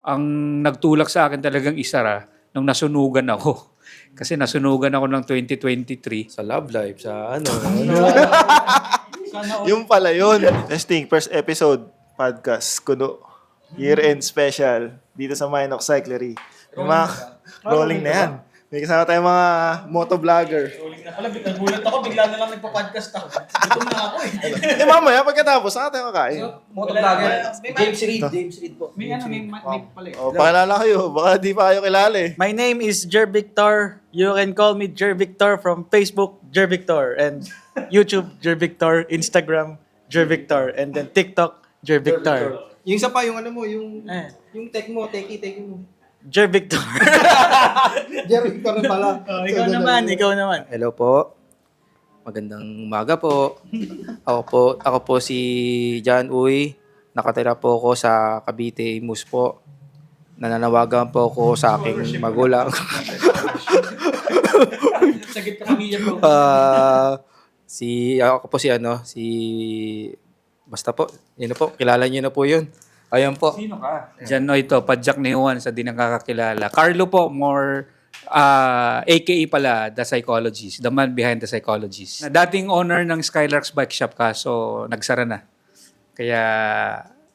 Ang nagtulak sa akin talagang isara nung nasunugan ako. Kasi nasunugan ako ng 2023. Sa love life, sa ano. Yung pala yun. Testing, first episode, podcast, kuno. Year-end special, dito sa Minox Cyclery. Yung mga, rolling na yan. May kasama tayong mga motovlogger. Na pala, nagulat ako, bigla na lang nagpa-podcast ako. Gutom na ako eh. Di mamaya, pagkatapos, saan tayo kakain? Motovlogger. James Reid po. May pala eh. O, pakilala kayo. Baka di pa kayo kilala eh. My name is Jer Victor. You can call me Jer Victor from Facebook, Jer Victor, and YouTube, Jer Victor, Instagram, Jer Victor, and then TikTok, Jer Victor. Yung isa pa, yung ano mo, yung tech mo, teki mo. Jer Victor. Jer Victor na pala. ikaw naman. Hello po. Magandang umaga po. Ako po si John Uy. Nakatira po ako sa Cavite, Imus po. Nananawagan po ako sa aking magulang. Sagit ka pamilya bro. Ako po basta po, yun na po, kilala niyo na po yun. Ayan po. Sino ka? Diyan no ito, Padjak ni Juan sa di nakakakilala. Carlo po, more AKA pala, The Psychologist. The man behind The Psychologist. Na dating owner ng Skylarks Bike Shop kaso nagsara na. Kaya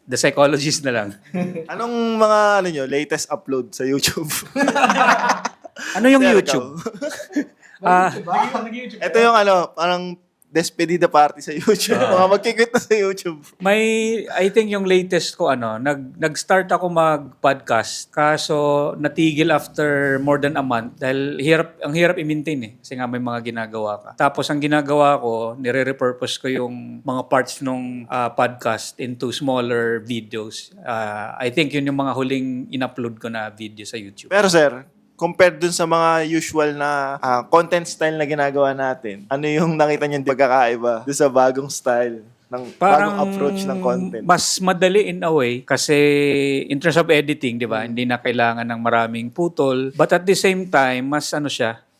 The Psychologist na lang. Anong mga latest upload sa YouTube? Ano yung There YouTube? go. Ito yung parang despedida party sa YouTube. Mga magkikwit na sa YouTube. I think yung latest ko nag-start ako mag-podcast kaso natigil after more than a month dahil ang hirap i-maintain kasi nga may mga ginagawa ka. Tapos ang ginagawa ko, nire-repurpose ko yung mga parts ng podcast into smaller videos. I think yun yung mga huling in-upload ko na video sa YouTube. Pero sir, compared dun sa mga usual na content style na ginagawa natin, ano yung nakita niyo pagkakaiba dun sa bagong style, ng bagong approach ng content? Mas madali in a way kasi in terms of editing, di ba? Hindi na kailangan ng maraming putol. But at the same time, mas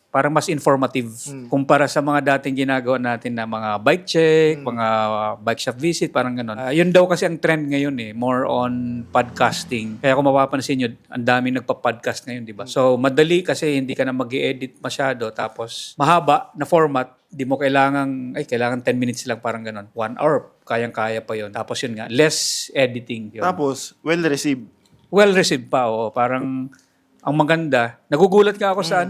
parang mas informative kumpara sa mga dating ginagawa natin na mga bike check, mga bike shop visit, parang gano'n. Yun daw kasi ang trend ngayon more on podcasting. Kaya kung mapapansin nyo, ang daming nagpa-podcast ngayon, di ba? So, madali kasi hindi ka na mag-i-edit masyado. Tapos, mahaba na format, di mo kailangan 10 minutes lang, parang gano'n. 1 hour, kayang-kaya pa yun. Tapos yun nga, less editing. Yun. Tapos, well-received. Well-received pa, parang ang maganda. Nagugulat ka ako sa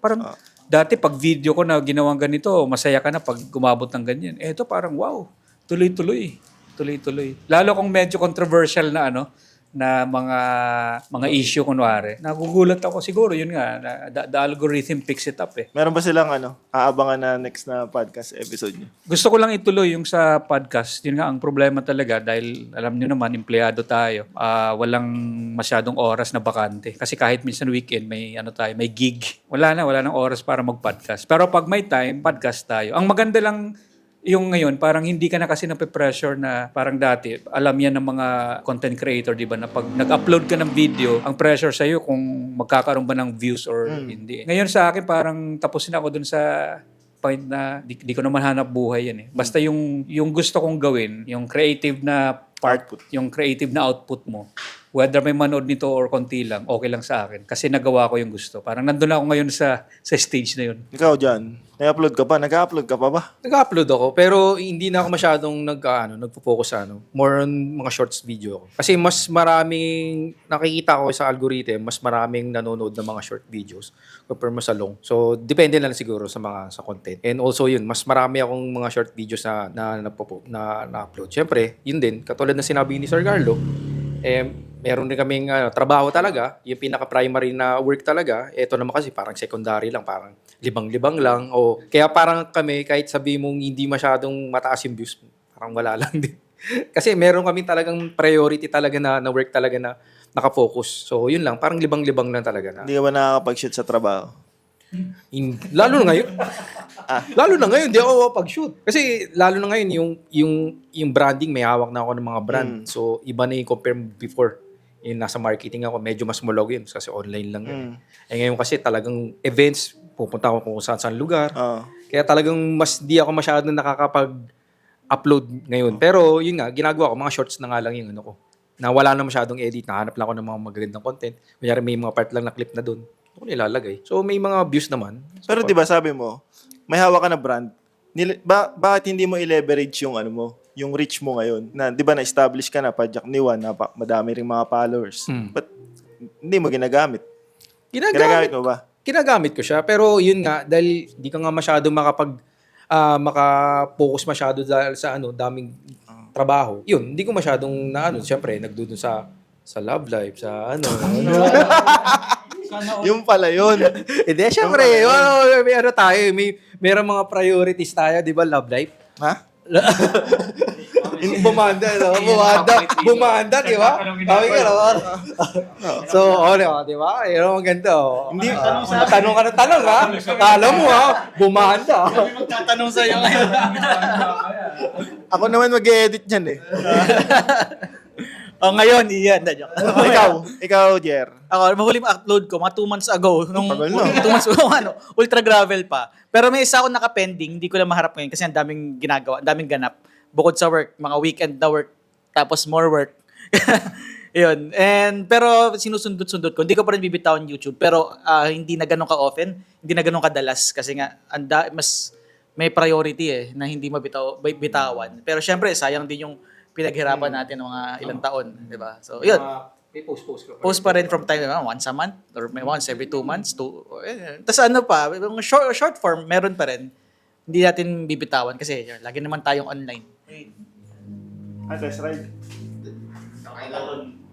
parang dati pag video ko na ginawang ganito, masaya ka na pag gumabot ng ganyan. Ito parang wow, tuloy-tuloy. Lalo kung medyo controversial na na mga issue kunwari. Nagugulat ako siguro, yun nga, the algorithm picks it up Meron ba silang aabangan na next na podcast episode niyo? Gusto ko lang ituloy yung sa podcast. Yun nga ang problema talaga dahil alam niyo naman, empleyado tayo. Walang masyadong oras na bakante. Kasi kahit minsan weekend, may gig. Wala nang oras para mag-podcast. Pero pag may time, podcast tayo. Ang maganda lang yung ngayon, parang hindi ka na kasi nape-pressure na parang dati. Alam yan ng mga content creator, di ba, na pag nag-upload ka ng video, ang pressure sa'yo kung magkakaroon ba ng views or hindi. Ngayon sa akin, parang tapusin ako dun sa point na di ko naman hanap buhay yan Basta yung gusto kong gawin, yung creative na part, yung creative na output mo, whether may manood nito or konti lang, okay lang sa akin. Kasi nagawa ko yung gusto. Parang nandun ako ngayon sa stage na yun. Ikaw, John, nag-upload ka pa? Nag-upload ka pa ba? Nag-upload ako, pero hindi na ako masyadong nagpo-focus sa more on mga shorts video ako. Kasi mas maraming, nakikita ko sa algorithm, mas maraming nanonood ng mga short videos compare mo sa long. So, depende lang siguro sa content. And also yun, mas marami akong mga short videos na upload. Siyempre, yun din, katulad na sinabi ni Sir Carlo, meron din kaming trabaho talaga, yung pinaka-primary na work talaga. Ito naman kasi parang secondary lang, parang libang-libang lang. Kaya parang kami, kahit sabi mong hindi masyadong mataas yung views, parang wala lang din. Kasi meron kami talagang priority talaga na work talaga na nakafocus. So yun lang, parang libang-libang lang talaga. Hindi ka ba nakakapag-shoot sa trabaho? Lalo na ngayon. Lalo na ngayon, di ako pag-shoot. Kasi lalo na ngayon, yung branding, may hawak na ako ng mga brand. So, iba na yung compare before. Yung nasa marketing ako, medyo mas mulog yun kasi online lang yun. Ngayon kasi talagang events, pupunta ako kung saan lugar. Kaya talagang di ako masyadong nakakapag-upload ngayon. Pero yun nga, ginagawa ko, mga shorts na nga lang yung ko. na wala na masyadong edit, nahanap lang ako ng mga magagandang content. Kunyari may mga part lang na clip na doon. Ako nilalagay. So may mga views naman. Pero 'di ba sabi mo, may hawak ka na brand. Bakit hindi mo i-leverage yung ano mo, yung reach mo ngayon? Na 'di ba na-establish ka na Padjak ni Juan, na madami ring mga followers. But hindi mo ginagamit. Ginagamit mo ba? Ginagamit ko siya. Pero yun nga, dahil di ka nga masyado maka-focus masyado dahil sa daming trabaho. Yun, hindi ko masyadong siyempre, nagdudun sa love life, sa Yung pala yun. Hindi, siyempre, may tayo, meron mga priorities tayo, di ba, love life? Ha? Bumanda, no? Bumanda, di ba? Sabi ka, no? So, di ba? Yun ang ganda, Hindi. Tanong ka ng tanong, ha? Kala mo, ha? Bumanda. Magtatanong sa'yo ngayon. Ako naman mag-edit niyan eh. Ngayon, iyan. Ikaw, Jer. Ako, mahuli upload ko, mga 2 months ago. Nung Tagal na. 2 months ago, ultra gravel pa. Pero may isa ako naka-pending, hindi ko lang maharap ngayon kasi ang daming ginagawa, ang daming ganap. Bukod sa work, mga weekend na work, tapos more work. Yun. Pero sinusundot-sundot ko. Hindi ko pa rin bibitawan YouTube. Pero hindi na ganun ka-often, hindi na ganun kadalas. Kasi nga, mas may priority na hindi bitawan. Pero syempre, sayang din yung pinaghirapan natin ng mga ilang taon. Diba? So, yun. May post ko. Post pa rin from time to time, once a month or may once every 2 months. Tapos ano pa, yung short form, meron pa rin. Hindi natin bibitawan kasi lagi naman tayong online. Test ride.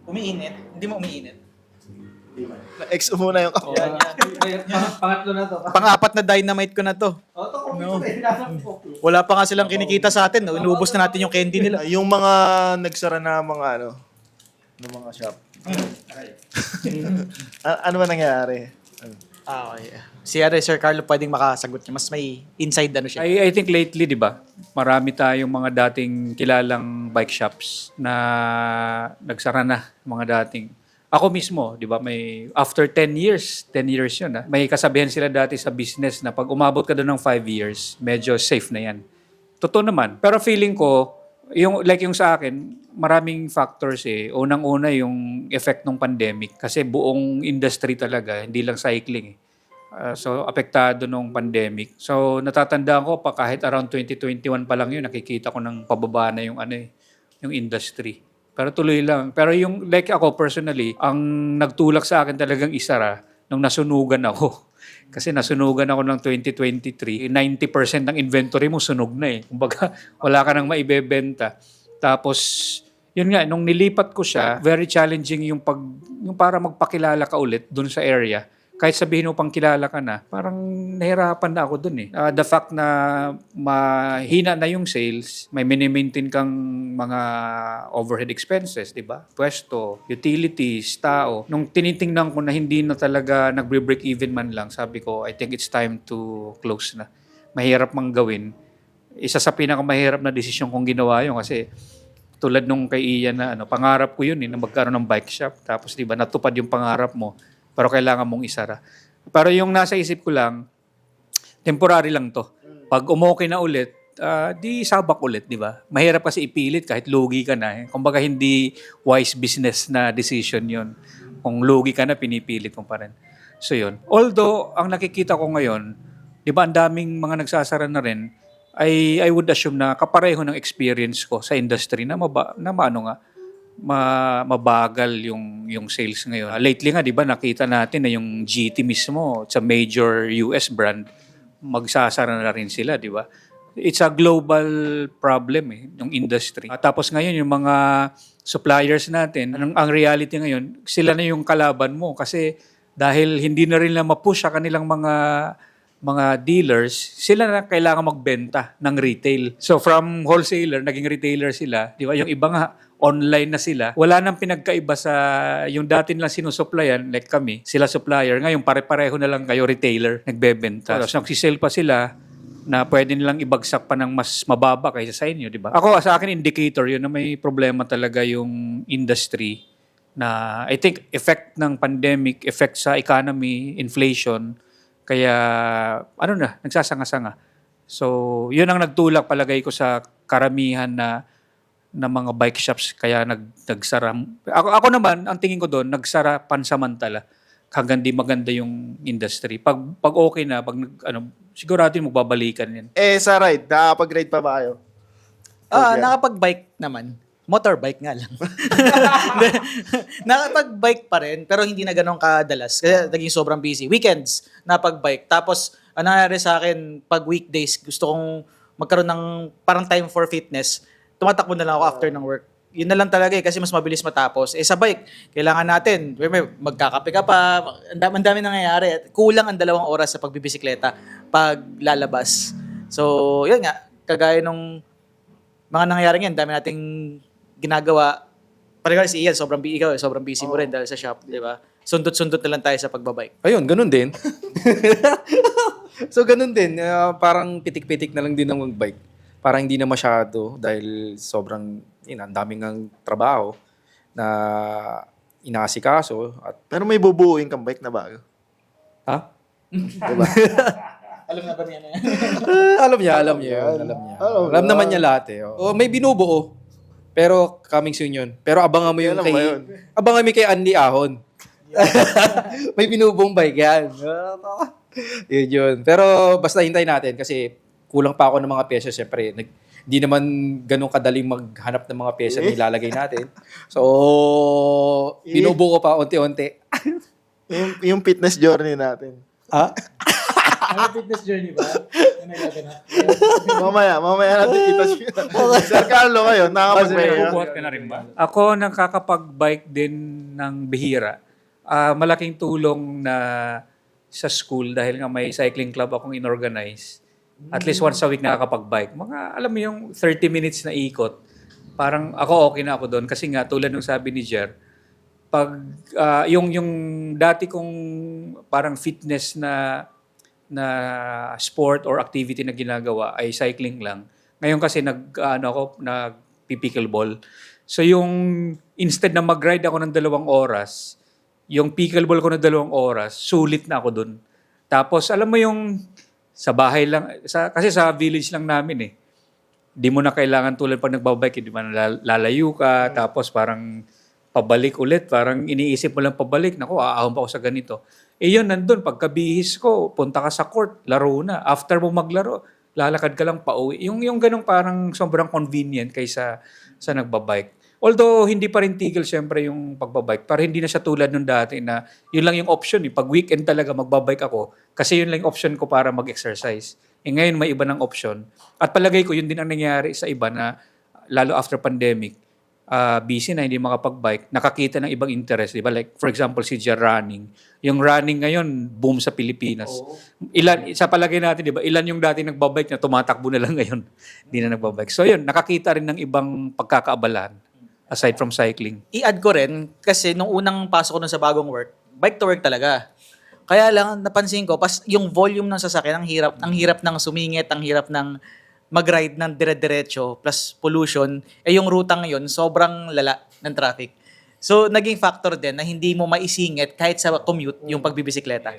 Umiinit? Hindi mo umiinit? Ex muna yung kapo. Pangatlo na to. Pang-apat na dynamite ko na to. No. Wala pa nga silang kinikita sa atin. No? Inubos na natin yung candy nila. Yung mga nagsara na mga ng mga shop. Ano ba nangyari? Okay. Si Sir Carlo pwedeng makasagot niya. Mas may inside siya. I think lately, di ba, marami tayong mga dating kilalang bike shops na nagsara na, mga dating. Ako mismo, di ba, may after 10 years yun, may kasabihan sila dati sa business na pag umabot ka doon ng 5 years, medyo safe na yan. Totoo naman. Pero feeling ko, yung sa akin, maraming factors Unang-una yung effect ng pandemic kasi buong industry talaga, hindi lang cycling so apektado nung pandemic. So natatandaan ko pa kahit around 2021 pa lang yun, nakikita ko ng pababa na yung yung industry. Pero tuloy lang. Pero yung ako personally, ang nagtulak sa akin talagang isara nung nasunugan ako. Kasi nasunugan ako ng 2023, 90% ng inventory mo sunog na Kumbaga, wala ka nang maibebenta. Tapos, yun nga, nung nilipat ko siya, very challenging yung para magpakilala ka ulit dun sa area. Kahit sabihin mo pang kilala ka na, parang nahirapan na ako dun The fact na mahina na yung sales, may mini-maintain kang mga overhead expenses, di ba? Pwesto, utilities, tao. Nung tinitingnan ko na hindi na talaga nagbe-break even man lang, sabi ko, I think it's time to close na. Mahirap mang gawin. Isa sa pinakamahirap na desisyon kong ginawa yun kasi tulad nung kay Ian na pangarap ko yun na magkaroon ng bike shop. Tapos di ba natupad yung pangarap mo pero kailangan mong isara. Pero yung nasa isip ko lang, temporary lang to. Pag umokay na ulit, di sabak ulit, di ba? Mahirap kasi ipilit kahit lugi ka na. Kumbaga hindi wise business na decision yun. Kung lugi ka na, pinipilit mo pa rin. So yun. Although, ang nakikita ko ngayon, di ba ang daming mga nagsasara na rin, I would assume na kapareho ng experience ko sa industry na mabagal yung sales ngayon. Lately nga, di ba, nakita natin na yung GT mismo, sa major US brand, magsasara na rin sila, di ba? It's a global problem yung industry. Tapos ngayon, yung mga suppliers natin, ang reality ngayon, sila na yung kalaban mo kasi dahil hindi na rin na ma-push sa kanilang mga dealers, sila na kailangan magbenta ng retail. So from wholesaler, naging retailer sila. Di ba? Yung iba nga, online na sila. Wala nang pinagkaiba sa yung dati nilang sinusupplyan, like kami, sila supplier. Ngayon, pare-pareho na lang kayo retailer, nagbebenta. Tapos nagsisell pa sila na pwede nilang ibagsak pa ng mas mababa kaysa sa inyo, di ba? Ako, sa akin, indicator yun na may problema talaga yung industry na I think effect ng pandemic, effect sa economy, inflation, kaya nagsasanga-sanga. So, yun ang nagtulak palagay ko sa karamihan na na mga bike shops kaya nagsara. Ako naman, ang tingin ko doon, nagsara pansamantala hanggang di maganda yung industry. Pag okay na, sigurado magbabalikan yan. Sa ride, nakakapag-ride pa ba kayo? Okay. Nakapag-bike naman. Motorbike nga lang. Nakapag-bike pa rin, pero hindi na ganun kadalas. Kasi naging sobrang busy. Weekends, napag-bike. Tapos, ang nangyari sa akin, pag weekdays, gusto kong magkaroon ng parang time for fitness. Tumatakbo na lang ako after ng work. Yun na lang talaga kasi mas mabilis matapos. Sa bike, kailangan natin, magkakape ka pa, ang dami nangyayari. Kulang ang 2 oras sa pagbibisikleta pag lalabas. So, yun nga, kagaya nung mga nangyayari ngayon, dami nating ginagawa. Parang si Ian, sobrang busy mo rin dahil sa shop, di ba? Sundot-sundot na lang tayo sa pagbabike. Ayun, ganun din. So, ganun din. Parang pitik-pitik na lang din ng bike. Parang hindi na masyado dahil sobrang, ang daming ang trabaho na inaasikaso. At, Pero may bubuuin kang bike na bago. ha? Diba? Alam na ba niya na yan? Alam niya. Alam naman niya lahat eh. Oh, may binubuo. Pero coming soon yun. Pero abangan mo yun Alam mo yun. Abangan mo kay Andy Ahon. May binubuong bike yan. Yun. Pero basta hintayin natin kasi kulang pa ako ng mga pyesa. Siyempre, hindi naman ganun kadaling maghanap ng mga pyesa na ilalagay natin. So, binubuo ko pa unti-unti. yung fitness journey natin. Ha? Ano fitness journey ba? Ano nagaganap? mamaya natin ita-share. Sir Carlo ngayon, nakakapag-bike. Bubuhat ka na rin ba? Ako nakakapag-bike din ng bihira. Malaking tulong na sa school dahil nga may cycling club akong inorganize. At least once a week nakakapag-bike. Alam mo yung 30 minutes na ikot. Parang ako okay na ako doon. Kasi nga tulad ng sabi ni Jer, pag yung dati kong parang fitness na sport or activity na ginagawa ay cycling lang. Ngayon kasi nag-pickleball. So yung instead na mag-ride ako ng 2 oras, yung pickleball ko na 2 oras, sulit na ako dun. Tapos alam mo yung sa bahay lang, kasi sa village lang namin eh. Di mo na kailangan tulad pag nagbabike, di ba lalayo ka, tapos parang pabalik ulit, parang iniisip mo lang pabalik, naku, aahon pa ako sa ganito. Yun, nandun, pagkabihis ko, punta ka sa court, laro na. After mo maglaro, lalakad ka lang pauwi. Yung ganong parang sobrang convenient kaysa sa nagbabike. Although, hindi pa rin tigil siyempre yung pagbabike. Pero hindi na siya tulad nung dati na yun lang yung option. Pag weekend talaga magbabike ako, kasi yun lang yung option ko para mag-exercise. Ngayon may iba ng option. At palagay ko, yun din ang nangyari sa iba na lalo after pandemic, busy na, hindi makapag-bike, nakakita ng ibang interest. Diba? Like, for example, si Jer running. Yung running ngayon, boom sa Pilipinas. Ilan, sa palagay natin, diba, ilan yung dati nagbabike na tumatakbo na lang ngayon, hindi na nagbabike. So yun, nakakita rin ng ibang pagkakaabalahan aside from cycling. I-add ko rin, kasi nung unang pasok ko nun sa bagong work, bike to work talaga. Kaya lang, napansin ko, yung volume ng sasakyan, ang hirap ng sumingit, ang hirap ng mag-ride ng dire-diretso plus pollution, yung rutang yun, sobrang lala ng traffic. So, naging factor din na hindi mo maisingit kahit sa commute yung pagbibisikleta.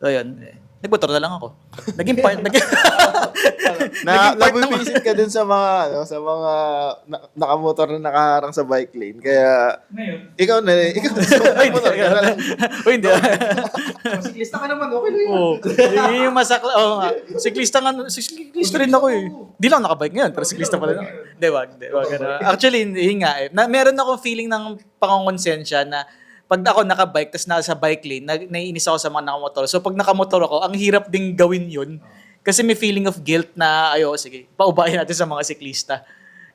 So, yun. Nagmotor na lang ako. Naging part ng Nabibisit ka din sa mga nakamotor na nakaharang sa bike lane. Kaya ikaw na motor ka na lang. O hindi. Siklista ka naman, okay lang yun. Oo. Yun yung masakla. Oo nga. Siklista rin ako eh. Di lang nakabike ngayon, pero siklista pala ako. Di wag. Actually, yun nga eh. Meron akong feeling ng pangongonsensya na pag ako nakabike, tas nasa bike lane, naiinis ako sa mga nakamotor. So pag nakamotor ako, ang hirap ding gawin yun. Kasi may feeling of guilt na, sige, paubahin natin sa mga siklista.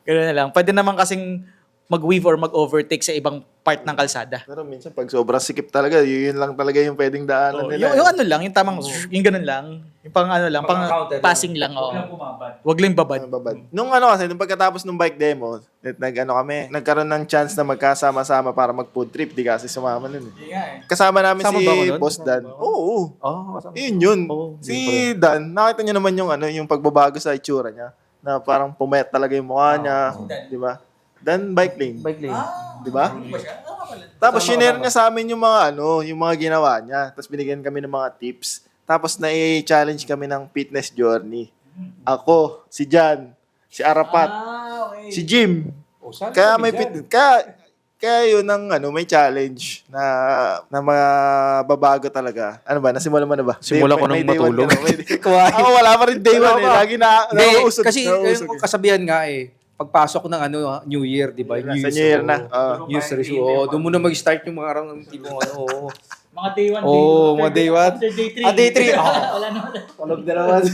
Ganoon na lang. Pwede naman kasing mag-weave or mag-overtake sa ibang part ng kalsada. Pero minsan pag sobrang sikip talaga, yun lang talaga yung pwedeng daanan nila. Yung ano lang, yung tamang, yung ganun lang. Yung pang ano lang, pang passing lang. Wag lang babad. Nung kasi, nung pagkatapos ng bike demo, nagkaroon ng chance na magkasama-sama para mag-food trip. Di kasi sumama nun. Kasama namin Kasama si ba ako nun? Boss Dan. Oo. Yun. Oo, Si Dan, nakita niyo naman yung pagbabago sa itsura niya. Na parang pumayat talaga yung mukha niya. Di ba? Dan, bike lane. Bike lane. Di ba? Tapos shinare niya sa amin yung mga ginawa niya. Tapos binigyan kami ng mga tips. Tapos na-challenge kami ng fitness journey. Ako, si Jan, si Arapat, si Jim. Kaya may kaya yun ang may challenge na mababago talaga. Ano ba? Nasimulan mo na ba? Simula ko May nang day one matulog. ka na, Ako wala pa rin day Wala one eh. pa. Lagi na Hindi, nauusog. kasi yung kasabihan nga pagpasok ng New Year, di ba? Sa New Year na. New Year's resolution. Doon muna mag-start yung mga arang tipong Mga day 1, mga day 1. After day 3. Day 3. Wala naman. Tulog na naman.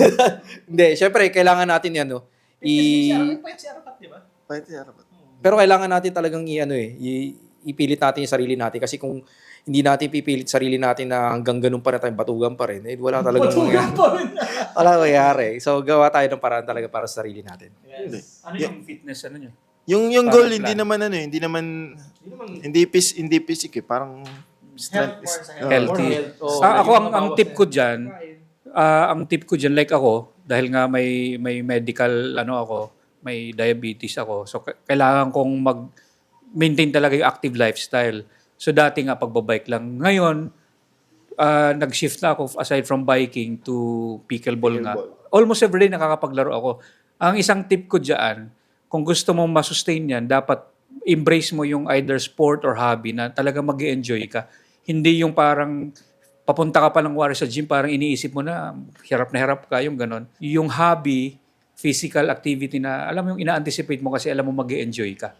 Hindi, syempre, kailangan natin yan, Si Arapat, di ba? Pero kailangan natin talagang ipilit natin yung sarili natin. Kasi kung hindi natin pipilit sarili natin na hanggang ganun pa na tayo, batugan pa rin, wala talagang wala mangyayari. So, gawa tayo ng paraan talaga para sa sarili natin. Yes. Ano yung fitness, ano nyo? Yung Para goal, plan. hindi physique eh. Parang strength Health is more sa Healthy. Oo. Ako, ang tip ko dyan, like ako, dahil nga may medical, may diabetes ako. So, kailangan kong mag-maintain talaga yung active lifestyle. So, dati nga pagbabike lang. Ngayon, nag-shift na ako aside from biking to pickleball nga. Almost every day nakakapaglaro ako. Ang isang tip ko dyan, kung gusto mong masustain yan, dapat embrace mo yung either sport or hobby na talaga mag-enjoy ka. Hindi yung parang papunta ka pa lang sa gym, parang iniisip mo na hirap ka, yung ganon. Yung hobby, physical activity na alam mo yung ina-anticipate mo kasi alam mo mag-enjoy ka.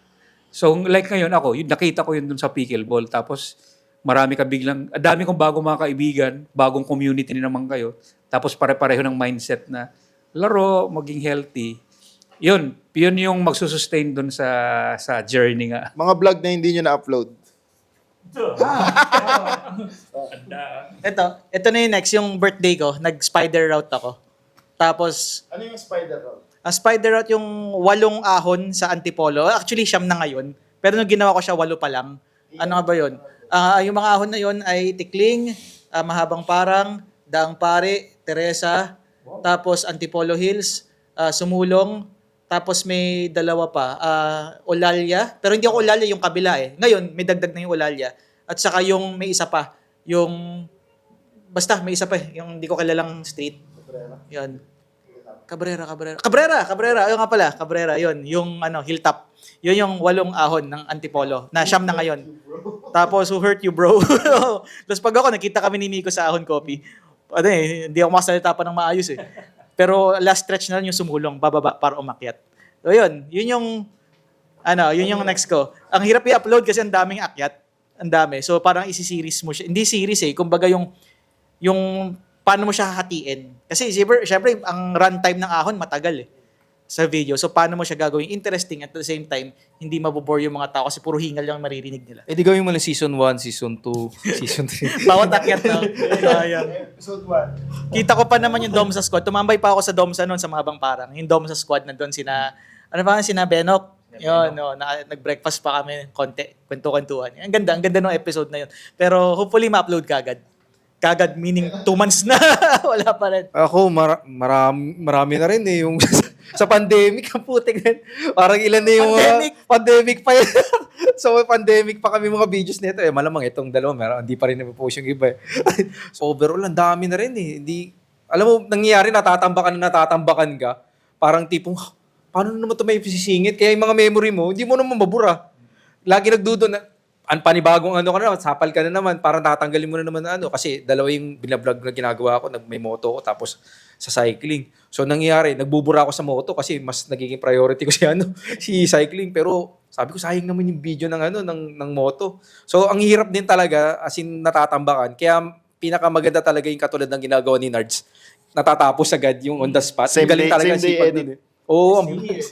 So like ngayon ako, nakita ko yun dun sa pickleball. Tapos marami dami kong bagong mga kaibigan, bagong community na naman kayo. Tapos pare-pareho ng mindset na laro, maging healthy. Yun yung magsusustain dun sa journey nga. mga vlog na hindi nyo na-upload. Ito na yung next, yung birthday ko, nag-spider route ako. Tapos, Ano yung spider route? ang spider route yung 8 ahon sa Antipolo. Actually, 9 na ngayon. Pero nung ginawa ko siya, 8 pa lang. Ano nga ba yun? Yung mga ahon na yun ay Tikling, Mahabang Parang, Daang Pare, Teresa, tapos Antipolo Hills, Sumulong, tapos may 2 pa, Olalia. Pero hindi ako Olalia, yung kabila eh. Ngayon, may dagdag na yung Olalia. At saka yung may isa pa, basta may isa pa eh, yung hindi ko kilalang street. Yun. Cabrera. Ayun nga pala, Cabrera. Yun, yung hilltop. Yun yung 8 ahon ng Antipolo, na 9 na ngayon. Tapos, who hurt you, bro? Tapos pag ako, nakita kami ni Nico sa Ahon Coffee. Hindi ako makasalita pa ng maayos eh. Pero last stretch na lang yung Sumulong, bababa para umakyat. So yun yung next ko. Ang hirap i-upload kasi ang daming akyat. Ang dami. So parang isi-series mo siya. Hindi series eh. Kumbaga yung paano mo siya hahatiin. Kasi syempre ang runtime ng ahon matagal eh sa video. So paano mo siya gagawin interesting at the same time hindi mabobore yung mga tao kasi puro hingal yung maririnig nila. Di gawin mo lang season 1, season 2, season 3. Bawat akyat na. Sayang. Episode 1. Kita ko pa naman yung Domsa Squad. Tumambay pa ako sa Domsa noon sa Mahabang Parang. Yung Domsa Squad na doon sina Benok. Yun, nag-breakfast pa kami, konti, kwento-kwentuhan. Ang ganda ng episode na yun. Pero hopefully ma-upload kagad. Kagad meaning 2 months na. Wala pa rin. Ako, marami na rin eh. Yung sa pandemic, ang putik rin. Parang ilan na yung pandemic pa yan. So, pandemic pa kami mga videos nito eh. Malamang itong dalawa, hindi pa rin napopost yung iba eh. So, overall, ang dami na rin eh. Alam mo, nangyayari, natatambakan ka. Parang tipong, paano naman ito may sisingit? Kaya yung mga memory mo, hindi mo naman mabura. Lagi nagdudo na, panibagong ka na, sapal ka na naman, parang tatanggalin mo na naman kasi 2 yung binablog na ginagawa ko, may moto ko, tapos sa cycling. So nangyayari, nagbubura ako sa moto kasi mas nagiging priority ko si cycling. Pero sabi ko, sayang naman yung video ng moto. So ang hirap din talaga, as in natatambakan. Kaya pinakamaganda talaga yung katulad ng ginagawa ni Nards. Natatapos agad yung on the spot. Same Galing day- talaga same day sipag edit. nun eh. Oo,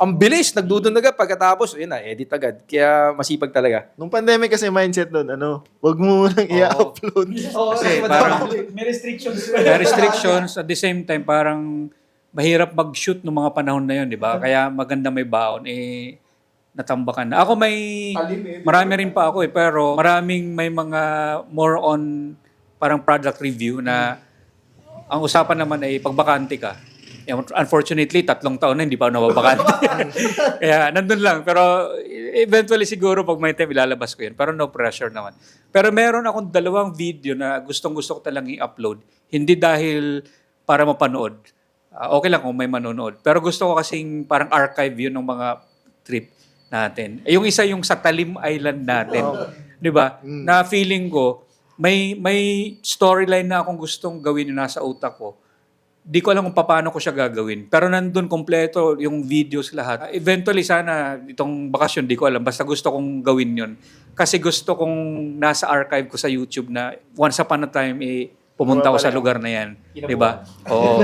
ang bilis. Nagdudun agad pagkatapos. Yun na, edit agad. Kaya masipag talaga. Nung pandemic kasi mindset nun, wag mo munang i-upload. Kasi parang May restrictions. may restrictions at the same time parang mahirap mag-shoot ng mga panahon na yun, di ba? Kaya maganda may baon natambakan na. Ako marami rin pa ako pero may mga more on parang product review na ang usapan naman ay pagbakante ka. Unfortunately, 3 taon na hindi pa ako nababakante. Kaya nandun lang. Pero eventually siguro pag may time ilalabas ko yun. Pero no pressure naman. Pero meron akong 2 video na gustong-gusto ko talagang i-upload. Hindi dahil para mapanood. Okay lang kung may manonood. Pero gusto ko kasing parang archive yun ng mga trip natin. Yung isa yung sa Talim Island natin. 'Di ba? Na feeling ko may storyline na akong gustong gawin na nasa utak ko. Di ko alam kung paano ko siya gagawin. Pero nandun kompleto yung videos lahat. Eventually sana itong bakasyon, di ko alam. Basta gusto kong gawin yon. Kasi gusto kong nasa archive ko sa YouTube na once upon a time, pumunta ko sa lugar na yan. Di ba? Oo.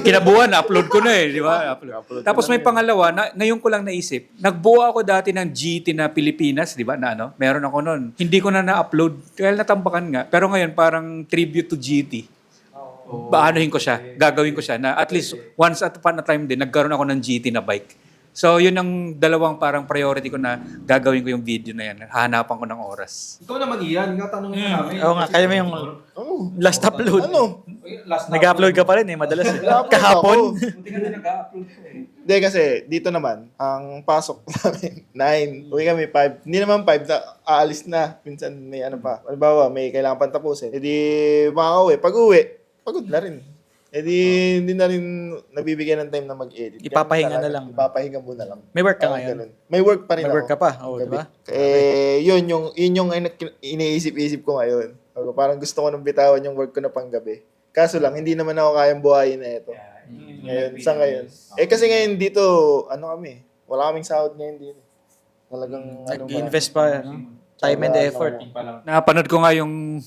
Kinabuhan, upload ko na di ba? Upload. Tapos may pangalawa, ngayon ko lang naisip, nagbuo ako dati ng GT na Pilipinas, di ba? Na ano? Meron ako noon. Hindi ko na upload kaya natambakan nga. Pero ngayon, parang tribute to GT. Baanohin ko siya, gagawin ko siya na at least once upon a time din, nagkaroon ako ng GT na bike. So, yun ang dalawang parang priority ko na gagawin ko yung video na yan. Hahanapan ko ng oras. Ikaw naman, Ian. Nga tanongin namin. Oo nga, kaya mo yung last upload. Ano? Last Nag-upload ka pa rin madalas. Nag-upload Kahapon. ako. Hindi kasi, dito naman, ang pasok namin, 9. Uwi kami 5. Hindi naman 5 na aalis na. Minsan may ano pa. Halimbawa, may kailangan pang tapusin. E di makaka-uwi. Pag uwi, pagod na rin. Eh di, hindi na rin nabibigyan ng time na mag-edit. Ipapahinga Ganun na lang. Ipapahinga muna lang. May work ka Parang ngayon? ganun. May work pa rin May work ako. ka pa. Oo, di Gabi. ba? Yun yung iniisip-isip ko ngayon. Parang gusto ko nang bitawan yung work ko na panggabi. Kaso lang, hindi naman ako kayang buhayin na ito. Ngayon, sa ngayon. Kasi ngayon dito, ano kami, wala kaming sahod ngayon dito. Talagang, Nag-invest pa. Time and effort. Napanood ko nga yung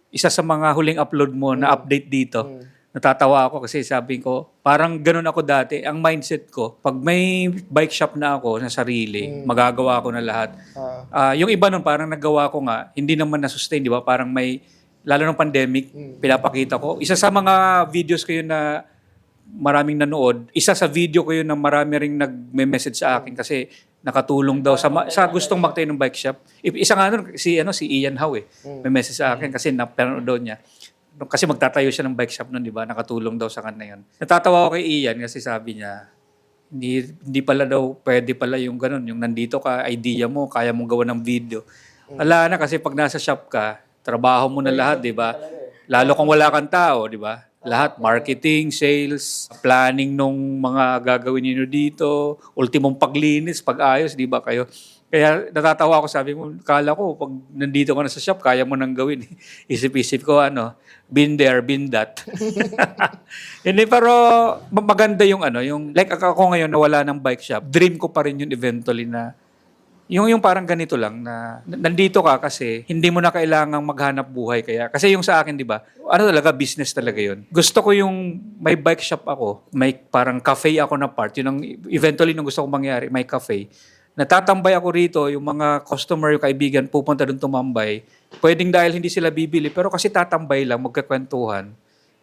isa sa mga huling upload mo na update dito. Natatawa ako kasi sabi ko, parang ganun ako dati. Ang mindset ko, pag may bike shop na ako na sarili, magagawa ko na lahat. Yung iba nun, parang nagawa ko nga, hindi naman na-sustain, di ba? Parang may, lalo ng pandemic, pinapakita ko. Isa sa mga videos ko yun na maraming nanood, isa sa video ko yun na marami ring nag-message sa akin kasi nakatulong daw sa gustong magtayo ng bike shop. Isa nga nun, si Ian Howe may message sa akin kasi napanood daw niya. Kasi magtatayo siya ng bike shop nun, di ba? Nakatulong daw sa kanya yun. Natatawa ko kay Ian kasi sabi niya, hindi pala daw, pwede pala yung ganun. Yung nandito ka, idea mo, kaya mong gawa ng video. Wala na kasi pag nasa shop ka, trabaho mo na lahat, di ba? Lalo kung wala kang tao, di ba? Lahat, marketing, sales, planning nung mga gagawin niyo dito, ultimong paglinis, pag-ayos, di ba kayo? Kaya natatawa ako, sabi mo, kala ko, pag nandito ka na sa shop, kaya mo nang gawin. Isip-isip ko, been there, been that. Hindi, pero maganda yung yung, like ako ngayon na wala ng bike shop, dream ko pa rin yun eventually na, yung parang ganito lang na nandito ka kasi hindi mo na kailangang maghanap buhay kaya. Kasi yung sa akin, di ba, talaga, business talaga yun. Gusto ko yung may bike shop ako, may parang cafe ako na part, yun ang eventually nung gusto kong mangyari, may cafe. Natatambay ako rito, yung mga customer, yung kaibigan, pupunta doon tumambay. Pwedeng dahil hindi sila bibili, pero kasi tatambay lang, magkakwentuhan.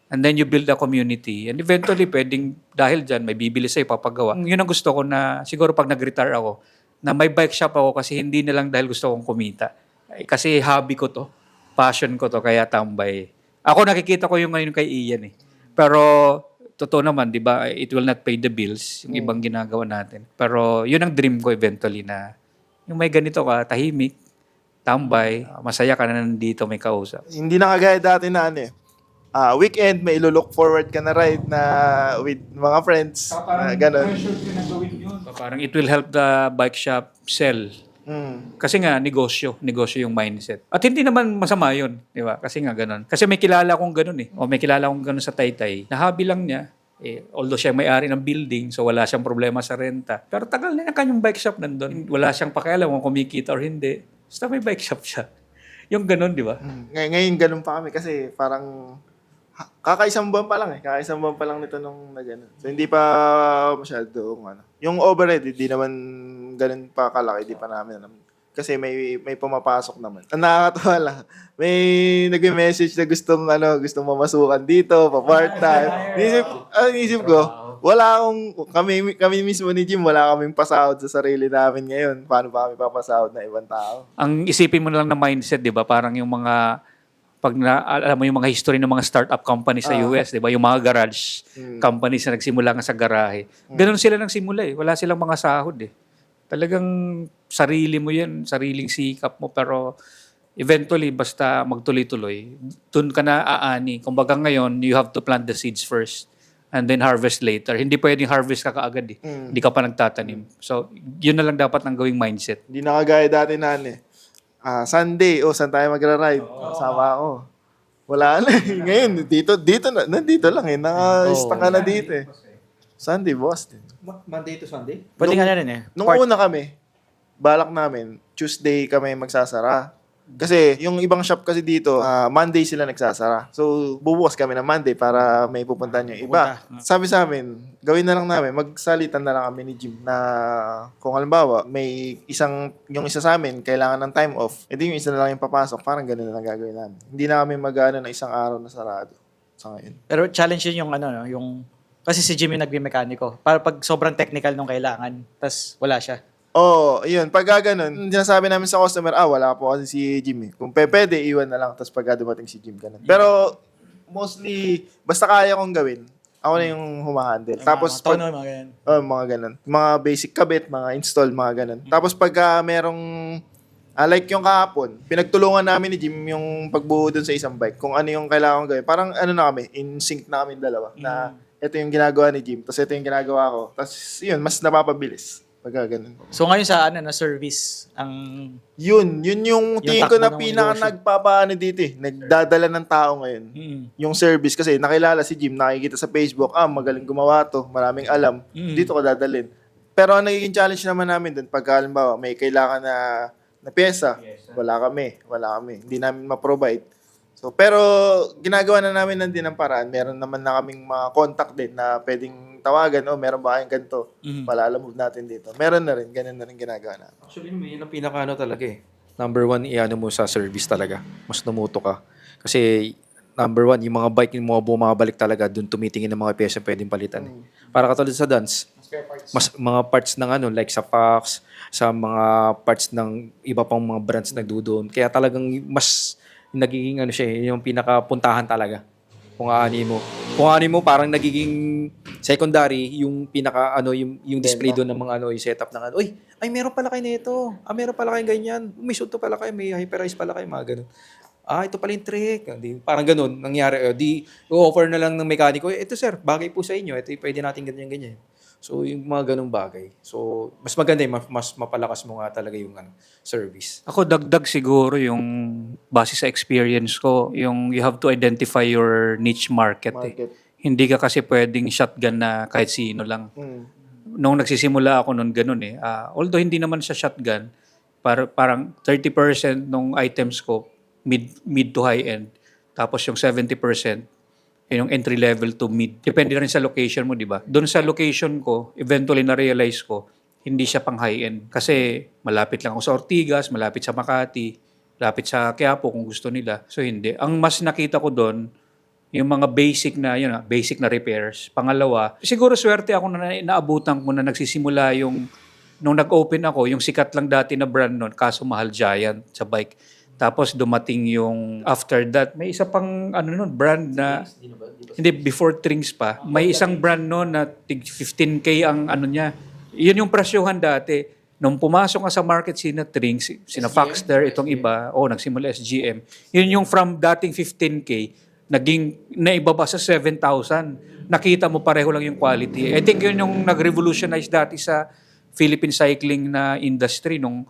And then you build a community. And eventually, pwedeng dahil dyan, may bibili sa'yo, papagawa. Yun ang gusto ko na, siguro pag nag-retire ako, na may bike shop ako kasi hindi na lang dahil gusto kong kumita. Kasi hobby ko to, passion ko to, kaya tambay. Ako nakikita ko yung ngayon kay Ian eh. Pero totoo naman, di ba, it will not pay the bills, yung ibang ginagawa natin. Pero yun ang dream ko eventually na yung may ganito ka, tahimik, tambay, masaya ka na nandito, may kausap. Hindi na kagaya dati na weekend, may look forward ka na ride na with mga friends. Ganun. Parang it will help the bike shop sell. Kasi nga, negosyo yung mindset. At hindi naman masama yun, di ba? Kasi nga ganun. Kasi may kilala akong ganun eh. O may kilala akong ganun sa Taytay. Na hobby lang niya. Although siya may-ari ng building, so wala siyang problema sa renta. Pero tagal na yung kanyang bike shop nandun. Wala siyang pakialam kung kumikita or hindi. Basta may bike shop siya. Yung ganun, di ba? Ngayon ganun pa kami kasi parang kakaisang buwan pa lang eh. Kakaisang buwan pa lang nito nung na gano'n. So, hindi pa masyadong Yung overhead, hindi naman ganun pa kalaki. Hindi pa namin alam. Kasi may pumapasok naman. Ang nakakatawa lang, may nag-message na gustong mamasukan dito, pa part-time. Inisip ko, wala kami mismo ni Jim, wala kaming pasahod sa sarili namin ngayon. Paano pa kami papasahod na ibang tao? Ang isipin mo na lang na mindset, di ba? Parang yung mga alam mo yung mga history ng mga startup companies sa US, di ba? Yung mga garage companies na nagsimula nga sa garahe. Ganun sila nagsimula eh. Wala silang mga sahod eh. Talagang sarili mo yan, sariling sikap mo. Pero eventually, basta magtuloy-tuloy, dun ka na aani. Kumbaga ngayon, you have to plant the seeds first. and then harvest later. Hindi pwedeng harvest ka kaagad eh. Hindi ka pa nagtatanim. So, yun na lang dapat ang gawing mindset. Hindi na kagaya dati na Sunday, saan tayo magra-ride? Kasama ako. Wala na. Ngayon, nandito lang eh. Naka-stack ka na dito eh. Sunday, Boston. Monday to Sunday? Pwede nga na rin eh. Nung una kami, balak namin, Tuesday kami magsasara. Kasi yung ibang shop kasi dito, Monday sila nagsasara. So, bubukas kami ng Monday para may pupuntahan yung iba. Sabi sa amin, gawin na lang namin, magsalitan na lang kami ni Jim na kung halimbawa, may yung isa sa amin, kailangan ng time off, edi yung isa na lang yung papasok, parang ganun na lang gagawin namin. Hindi na kami mag-ano na isang araw na sarado sa ngayon. Pero challenge yun yung kasi si Jimmy nagbi-mekaniko. Para pag sobrang technical nung kailangan, tas wala siya. Yun. Pag ganun, sinasabi namin sa customer, wala po kasi si Jim eh. Kung pwede, iwan na lang. Tapos pag dumating si Jim, ganun. Pero, mostly, basta kaya kong gawin, ako na yung humahandle. Tapos, Tono, mga ganyan. mga ganun. Mga basic kabit, mga install, mga ganun. Tapos, pag merong, like yung kahapon, pinagtulungan namin ni Jim yung pagbuo dun sa isang bike. Kung ano yung kailangan kong gawin. Parang na kami, in sync na kami dalawa. Na, ito yung ginagawa ni Jim, tapos ito yung ginagawa ko. Tapos, yun, mas napapabilis. Pagka ganun. So ngayon sa na service ang Yun yung tingin ko takbo na ng pinaka negosyo. nagpapaano dito eh. Nagdadala ng tao ngayon. Yung service kasi nakilala si Jim, nakikita sa Facebook, magaling gumawa to, maraming alam. Dito ko dadalhin. Pero ang nagiging challenge naman namin dun, pagka halimbawa may kailangan na pyesa, wala kami. Hindi namin ma-provide. So, pero ginagawa na namin din ng paraan. Meron naman na kaming mga contact din na pwedeng tawagan, meron ba kayong ganito? Palalamove natin dito. Meron na rin, ganun na rin ginagawa natin. Actually, yun ang pinaka talaga eh. Number one, iano mo sa service talaga. Mas namuto ka. Kasi number one, yung mga bike yung mga bumabalik talaga, dun tumitingin ng mga pyesa pwedeng palitan. Para katulad sa dance, mas mga parts ng like sa Fox, sa mga parts ng iba pang mga brands nagdoon. Kaya talagang mas nagiging siya, yung pinakapuntahan talaga. Kung ani mo parang nagiging secondary yung pinaka yung display doon ng mga yung setup ng uy, ay meron pala kayo nito. Meron pala kayo ganyan. May shoot pala kayo, may hyperize pala kayo, mga ganun. Ito pala yung trick. Parang ganun nangyari. Di offer na lang ng mekaniko, ito sir, bagay po sa inyo. Ito pwede natin ganyan. So, yung mga ganung bagay. So, mas maganda mas mapalakas mo nga talaga yung service. Ako, dagdag siguro yung base sa experience ko, yung you have to identify your niche market. Hindi ka kasi pwedeng shotgun na kahit sino lang. Nung nagsisimula ako nun, ganun eh. Although hindi naman siya shotgun, parang 30% ng items ko, mid to high end. Tapos yung 70%, yung entry level to mid. Depende rin sa location mo, di ba? Doon sa location ko, eventually na-realize ko, hindi siya pang high-end. Kasi malapit lang ako sa Ortigas, malapit sa Makati, malapit sa Quiapo kung gusto nila. So hindi. Ang mas nakita ko doon, yung mga basic na repairs. Pangalawa, siguro swerte ako na naabutan ko na nagsisimula nung nag-open ako, yung sikat lang dati na brand noon, kaso mahal Giant sa bike. Tapos dumating yung after that, may isa pang brand na hindi before Trings pa. May isang brand noon na 15K ang niya. Yun yung presyohan dati. Nung pumasok ka sa market sina Trings, sina Foxter, itong iba, nagsimula SGM. Yun yung from dating 15K, naging naibaba sa 7,000. Nakita mo pareho lang yung quality. I think yun yung nag-revolutionize dati sa Philippine cycling na industry nung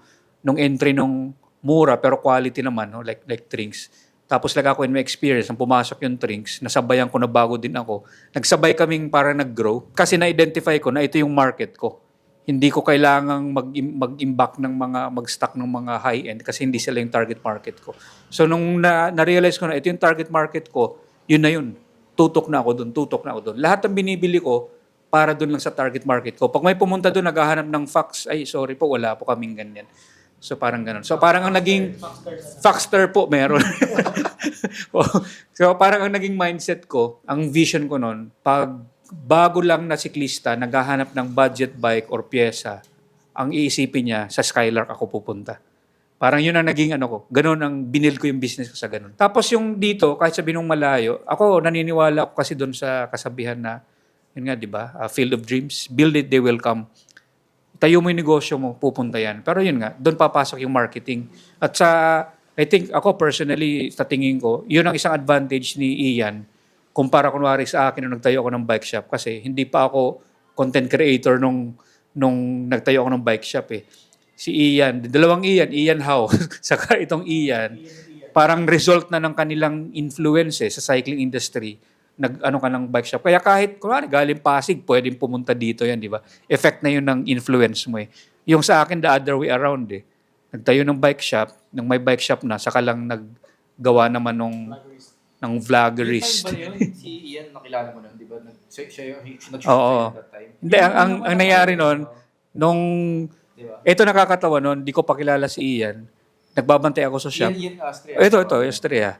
entry nung mura pero quality naman, like Trings. Tapos ako in my experience, nang pumasok yung Trings, nasabayan ko na bago din ako. Nagsabay kaming para nag-grow kasi na-identify ko na ito yung market ko. Hindi ko kailangang mag-imbak ng mag-stock ng mga high-end kasi hindi sila yung target market ko. So nung na-realize ko na ito yung target market ko, yun na yun. Tutok na ako doon. Lahat ng binibili ko, para doon lang sa target market ko. Pag may pumunta doon, naghahanap ng fax, ay sorry po, wala po kaming ganyan. So parang ganun. So parang ang naging Foxter po meron. So parang ang naging mindset ko, ang vision ko noon, pag bago lang na siklista naghahanap ng budget bike or pyesa, ang iisipin niya sa Skylark ako pupunta. Parang yun ang naging ko. Ganun ang binil ko yung business ko sa ganun. Tapos yung dito, kahit sabihin nung malayo, ako naniniwala ako kasi doon sa kasabihan na, yun nga, di ba? Field of dreams. Build it, they will come. Tayo mo yung negosyo mo, pupunta yan. Pero yun nga, doon papasok yung marketing. At I think ako personally, sa tingin ko, yun ang isang advantage ni Ian kumpara kunwari sa akin nung nagtayo ako ng bike shop kasi hindi pa ako content creator nung nagtayo ako ng bike shop eh. Si Ian, dalawang Ian Howe, saka itong Ian, parang result na ng kanilang influence sa cycling industry. Nag-ano ka ng bike shop. Kaya kahit, kunwari, galing Pasig, pwedeng pumunta dito yan, di ba? Effect na yun ng influence mo eh. Yung sa akin, the other way around eh. Nagtayo ng bike shop, nang may bike shop na, saka lang naggawa naman ng vloggerist. Time ba yun? Si Ian, nakilala mo nun, di ba? Siya yung nag-shoot Oo. sa'yo that time. Hindi, ang nangyari nun, nung, Di ba? ito nakakatawa nun, di ko pa kilala si Ian. Nagbabantay ako sa shop. Ian Astria. Ito, Austria.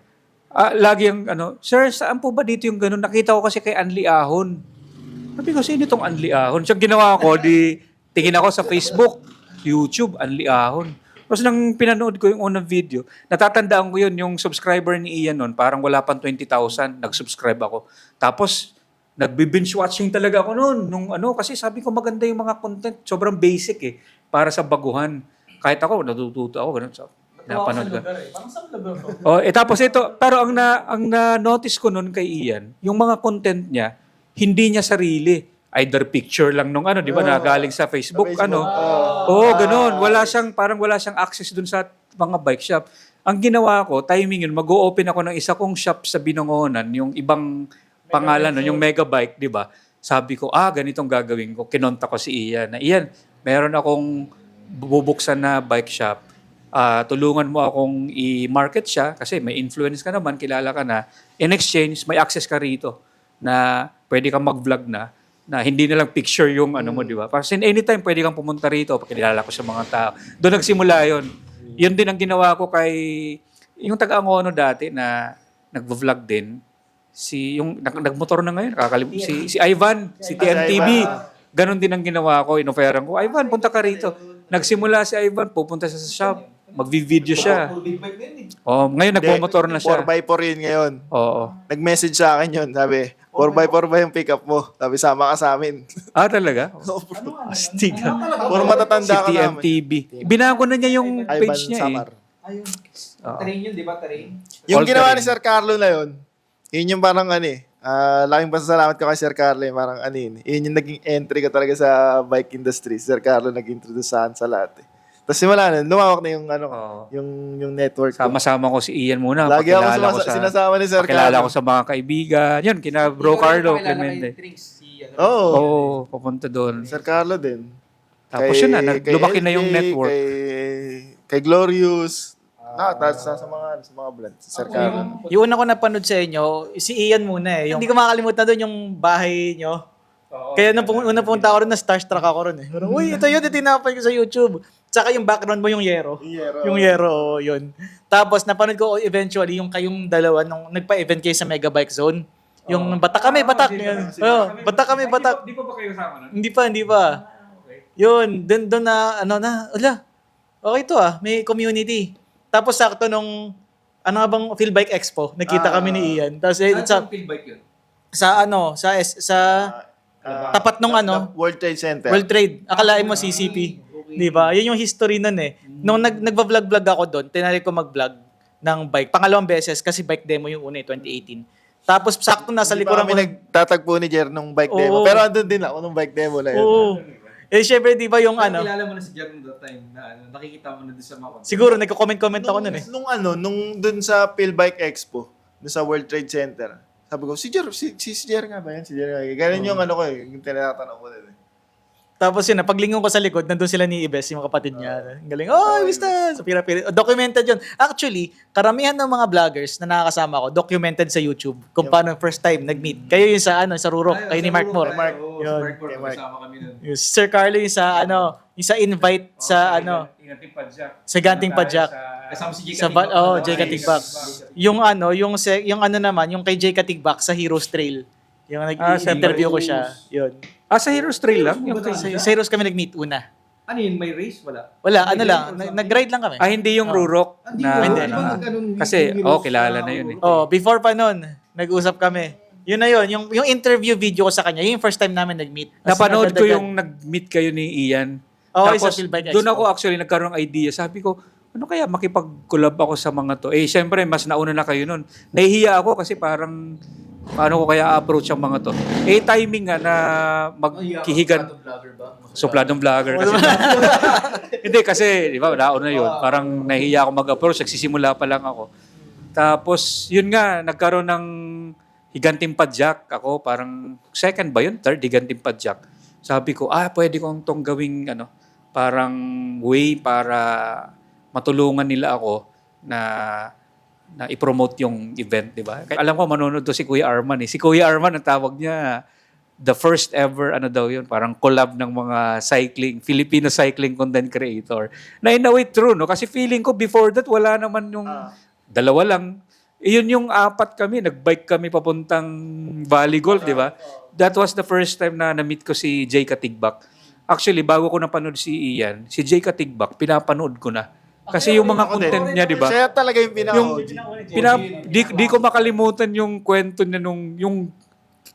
Lagi yung sir, saan po ba dito yung ganun? Nakita ko kasi kay Anli Ahon. Sabi ko, sino itong Anli Ahon? So, ginawa ko, tingin ako sa Facebook, YouTube, Anli Ahon. Tapos nang pinanood ko yung unang video, natatandaan ko yun, yung subscriber ni Ian nun, parang wala pang 20,000, nag-subscribe ako. Tapos, nagbi-binge watching talaga ako noon. Kasi sabi ko maganda yung mga content, sobrang basic eh, para sa baguhan. Kahit ako, natututo ako, ganun. So, napanood ko. Parang sa lugar to. Tapos ito, pero ang na-notice ko noon kay Ian, yung mga content niya, hindi niya sarili. Either picture lang nung di ba, na galing sa Facebook, ganun. Wala siyang access dun sa mga bike shop. Ang ginawa ko, timing yun, mag-o-open ako ng isa kong shop sa Binangonan, yung ibang pangalan nun, yung Megabike, di ba? Sabi ko, ganitong gagawin ko. Kinonta ko si Ian. Ian, meron akong bubuksan na bike shop. Tulungan mo akong i-market siya kasi may influence ka naman, kilala ka na. In exchange, may access ka rito na pwede kang mag-vlog na hindi na lang picture yung mo, di ba? Kasi anytime pwede kang pumunta rito, pakilala ko sa mga tao. Doon nagsimula yun. Yun din ang ginawa ko kay yung taga-Angono dati na nag-vlog din. Yung nagmotor na ngayon, si Ivan, si TMTV. Ganon din ang ginawa ko, inoferan ko, Ivan, punta ka rito. Nagsimula si Ivan, pupunta siya sa shop, magvi-video siya. Big bike na yun Ngayon nagmomotor na siya. 4x4 yun ngayon. Oo. Nag-message sa akin yun. Sabi, 4x4 ba yung pick-up mo? Sabi, sama ka sa amin. Talaga? Astig. Puro matatanda Si ka namin. TMTV. Binago na niya yung Ivan page niya Samar. Ayun. Oo. Train yun, di ba? Train. Yung All ginawa terrain. ni Sir Carlo na yun, yun yung parang laking pasasalamat ko kay Sir Carlo. Parang yun yung naging entry ko talaga sa bike industry. Sir Carlo nag-introduce sa lahat. Tapos simula na, lumawak na yung yung network ko. Sama-sama ko si Ian muna. Lagi ako Pakilala ko sinasama ni Sir pakilala Carlo. ko sa mga kaibigan. Yun, kina Bro Carlo, Clemente. Oo, papunta doon. Sir Carlo din. Tapos yun na, lumaki na yung LJ, network. Kay Glorious. Tapos sa mga vlog. Si Sir Carlo. Yung una ko napanood sa inyo, si Ian muna eh. Hindi ko makakalimutan doon yung bahay nyo. Kaya nung una pumunta ako ron, na-starstruck ako ron eh. Parang, uy, ito yun, tinapay ko sa YouTube. Tsaka yung background mo, yung Yero. Yung Yero, yun. Tapos napanood ko eventually yung kayong dalawa nung nagpa-event kayo sa Megabike Zone. Yung Batak kami, Batak. Batak kami, Batak. Di pa ba kayo sama nun? Hindi pa. Yun, doon na, okay to may community. Tapos sakto nung, Phil Bike Expo, nakita kami ni Ian. Tapos Field bike yun? sa tapat nung World Trade Center. World Trade. Akalain mo CCP. Di ba? Yun yung history nun eh. Nung nagba-vlog ako doon, tinali ko mag-vlog ng bike. Pangalawang beses kasi bike demo yung una 2018. Tapos sakto nasa Hindi pa likuran kami ko. nagtatagpo ni Jer nung bike demo. Oo. Pero andun din ako nung bike demo na yun. Oo. Syempre di ba yung Kilala mo na si Jan that time na nakikita mo na doon sa mga content. siguro nagko-comment ako nun eh. Nung dun sa Phil Bike Expo, dun sa World Trade Center, sabi ko, si Jer nga ba yan? Si Jer nga. Ganun yung yung tinatanong ko din. Tapos yun, paglingon ko sa likod, nandun sila ni Ibes, yung kapatid niya. Ang galing, basta! Sa pira-pira. Documented yun. Actually, karamihan ng mga vloggers na nakakasama ko, documented sa YouTube kung paano first time nag-meet. Kayo yung sa Rurok, kayo ni Mark Moore. Mark Moore, Mark. kasama kami nun. Yung si Sir Carlo yung sa yung sa invite sa Ingating Padjak. sa Ganting Padjak. Kasama si Jay Sa Jay Katigbak. Yung naman, yung kay Jay Katigbak sa Heroes Trail. Yung nag-interview ko siya. Yun. Sa Heroes Trail lang? Sa Heroes kami nag-meet una. Ano yun, may race? Wala. Wala, nag-ride lang kami. Hindi yung Rurok na... Hindi. Kasi, kilala na yun eh. Before pa nun, nag-usap kami. Yun na yun, yung interview video ko sa kanya, yung first time namin nag-meet. Napanood ko yung nag-meet kayo ni Ian. Sa Tapos, Phil Bike doon Expo. ako actually nagkaroon ng idea. Sabi ko, ano kaya makipag-collab ako sa mga to? Siyempre, mas nauna na kayo nun. Nahihiya ako kasi parang Paano ko kaya approach ang mga to? Timing nga na magkihigan. Supladong vlogger kasi. Hindi kasi, di ba, nauna yun. Parang nahihiya ako mag-approach. Nagsisimula pa lang ako. Tapos, yun nga, nagkaroon ng higanting padyak ako. Parang second ba yun? Third, higanting padyak. Sabi ko, pwede kong tong gawing parang way para matulungan nila ako na i-promote yung event, di ba? Alam ko, manonood to si Kuya Arman eh. Si Kuya Arman, ang tawag niya, the first ever, daw yun, parang collab ng mga Filipino cycling content creator. Na in a way, true, no? Kasi feeling ko, before that, wala naman yung dalawa lang. Yun yung 4 kami, nagbike kami papuntang Valley Golf, di ba? That was the first time na na-meet ko si Jay Katigbak. Actually, bago ko napanood si Ian, si Jay Katigbak, pinapanood ko na. Kasi yung mga content niya, di ba? Siya talaga yung Di ko makalimutan yung kwento niya yung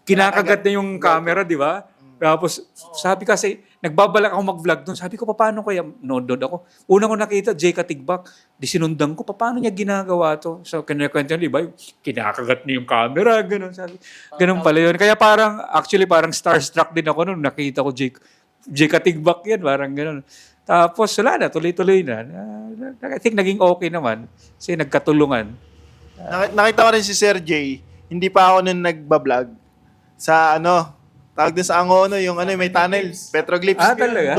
kinakagat niya yung camera, di ba? Tapos sabi kasi, nagbabalak ako mag-vlog doon. Sabi ko, paano kaya nood ako? Una ko nakita, Jay Katigbak, di sinundan ko, paano niya ginagawa to? So, kinakwento niya, di ba? Kinakagat niya yung camera, gano'n. Sabi, gano'n pala yun. Kaya actually parang starstruck din ako nung nakita ko Jay Katigbak yan, parang gano'n. Tapos wala na, tuloy-tuloy na. I think naging okay naman. Kasi nagkatulungan. Nakita ko rin si Sir Jay, hindi pa ako nun nagbablog. Sa tawag din sa Angono, yung may tunnel, Petroglyphs. Talaga?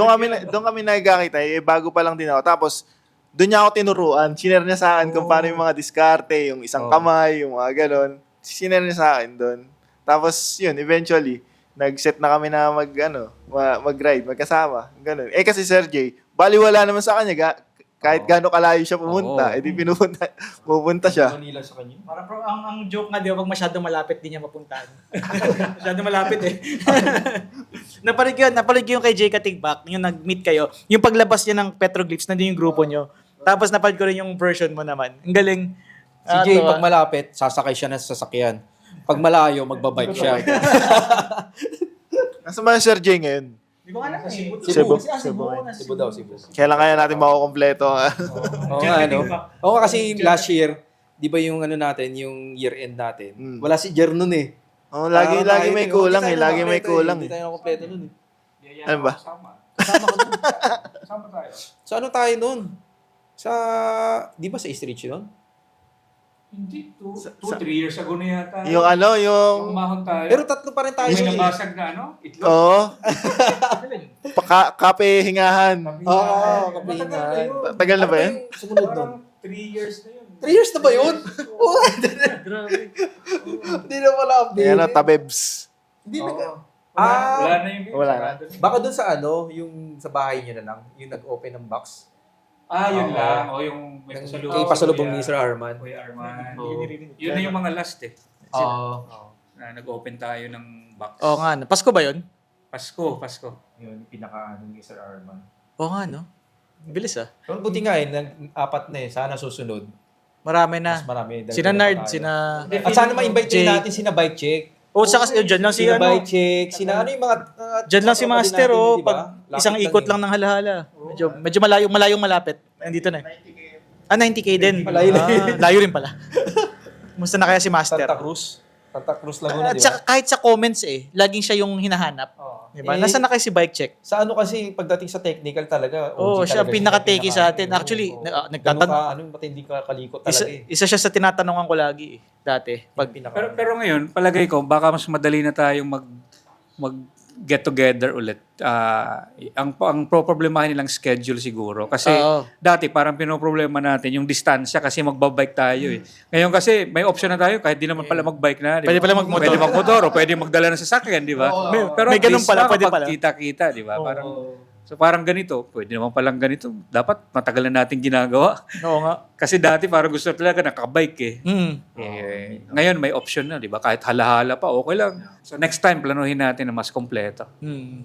Doon kami nagkakita, bago pa lang din ako. Tapos, doon niya ako tinuruan. Sinare niya sa akin kung paano yung mga diskarte, yung isang kamay, yung mga ganon. Sinare niya sa akin doon. Tapos, yun, eventually, nag-set na kami na mag-ride, magkasama. Ganon. Kasi Sir Jay, baliwala naman sa kanya, kahit gaano kalayo siya pumunta, edi pupunta siya. Manila sa kanya. Parang ang joke nga, di ba, pag masyadong malapit, di niya mapuntahan. Masyadong malapit eh. Napalig yun kay Jay Katigbak, yung nag-meet kayo. Yung paglabas niya ng Petroglyphs, nandun yung grupo nyo. Tapos napalig ko rin yung version mo naman. Ang galing. Si Jay, pag malapit, sasakay siya ng sasakyan. Pag malayo, magbabike siya. Nasaan ba yung Sir Jay ngayon? Hindi ko alam eh. Cebu. Cebu. Kailan kaya natin makukompleto? Oo nga, Oo nga, kasi last year, di ba yung natin, yung year-end natin, wala si Jer nun eh. Lagi may kulang eh. Lagi may kulang Hindi eh. tayo nakompleto nun eh. Ano ba? Sama tayo. So ano tayo nun? Di ba sa East Ridge nun? Hindi, 2-3 years ago na yata. Yung Yung umahon tayo. Pero tatlo pa rin tayo. may nun eh. nabasag na itlog. Oo. Kape hingahan. Oo, kapingan. Tagal na ba yun? Sumunod nun. 3 years na yun. 3 years na ba yun? Grabe. Hindi na wala update. Yan tabebs. Hindi na. Wala na yung Wala na. Baka dun sa yung sa bahay niyo na lang, yung nag-open ng box. Yun lang. O yung may pasalubong. Kay pasalubong ni Sir Arman. Kuya Arman. Oo. Yun na yung mga last eh. Oo. Na nag-open tayo ng box. Oo nga, no. Pasko ba yun? Pasko. Yun, pinaka ni Sir Arman. Oo nga, no. Bilis ah. Pero buti nga apat na eh. Sana susunod. Marami Mas na. marami. Sina Nard, sina... At sana ma-invite din Jake. natin sina Bike Check. Saka dyan lang si Sina ano. Bike Check. Sina ano yung mga... Dyan lang si kasama din Master, natin, oh. di ba? Pag isang Lapit ikot eh. lang ng halahala. Medyo malayong malapit. Nandito na eh. 90K din. Malayo na yun. Layo rin pala. Musta na kaya si Master? Santa Cruz Laguna, At di saka ba? kahit sa comments laging siya yung hinahanap. Diba? Nasaan na kayo si Bike Check? Sa ano kasi, pagdating sa technical talaga, Oo, OG siya talaga pinaka-techie sa atin. Oo. Actually, Oo. nagtatanong. Matindi ka kalikot talaga eh. Isa siya sa tinatanungan ko lagi dati. Pag Pero ngayon, palagay ko, baka mas madali na tayong mag get together ulit. Ang problemahin nilang schedule siguro. Kasi dati parang pinoproblema natin yung distansya kasi magbabike tayo eh. Ngayon kasi may option na tayo kahit di naman pala magbike na. Di ba? Pwede pala magmotor. Pwede magmotor o pwede magdala ng sasakyan, di ba? Pero may at ganun least pala, pwede pala. makakapagkita-kita, di ba? So parang ganito, pwede naman palang ganito. Dapat matagal na natin ginagawa. Oo nga. Kasi dati parang gusto talaga nakabike eh. Ngayon may option na, di ba? Kahit halahala pa, okay lang. So next time, planuhin natin na mas kompleto.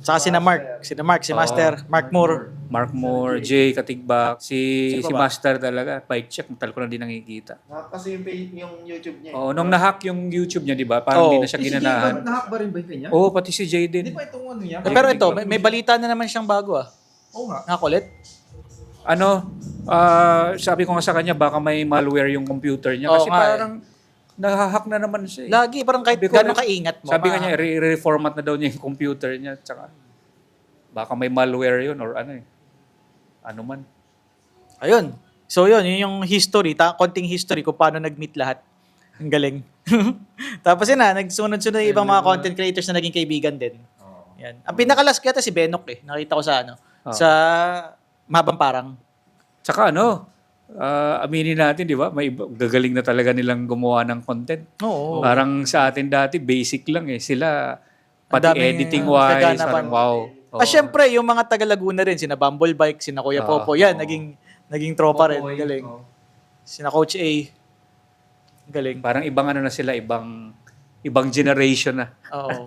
Saka sina Mark, si Master, Mark Moore. Mark Moore, Jay Katigbak, si Sino pa ba? Master talaga, bike check, tal ko na din nakikita. Kasi yung YouTube niya. Oh, nung nahack yung YouTube niya, di ba? Parang hindi na siya ginanahan. Nahack ba rin ba yung kanya? Oo, pati si Jay din. Di ba itong ano niya? Pero ito, may balita na naman siyang bago ah. Oo nga. Nakakulit? Sabi ko nga sa kanya, baka may malware yung computer niya. Oo Kasi nga eh. parang Nahahack na naman siya. Lagi, parang kahit Sabi ko, gano'ng kaingat mo. Sabi nga niya, reformat na daw niya yung computer niya. Tsaka, baka may malware yun or ano eh. Ano man. Ayun. So yun yung history, konting history kung paano nag-meet lahat. Ang galing. Tapos yun na, nagsunod-sunod yung ibang mga content creators na naging kaibigan din. Yan. Ang pinakalas kaya si Benok eh. Nakita ko sa sa Mahabang Parang. Tsaka aminin natin, di ba? Gagaling na talaga nilang gumawa ng content. Oo. Parang sa atin dati, basic lang eh. Sila, pati daming, editing-wise, kaganapan. parang wow. Oo. Syempre, yung mga taga Laguna rin, sina Bumble Bike, sina Kuya Popo, yan, naging tropa rin. Galing. Sina Coach A. Galing. Parang ibang ano na sila, ibang generation na. Oo.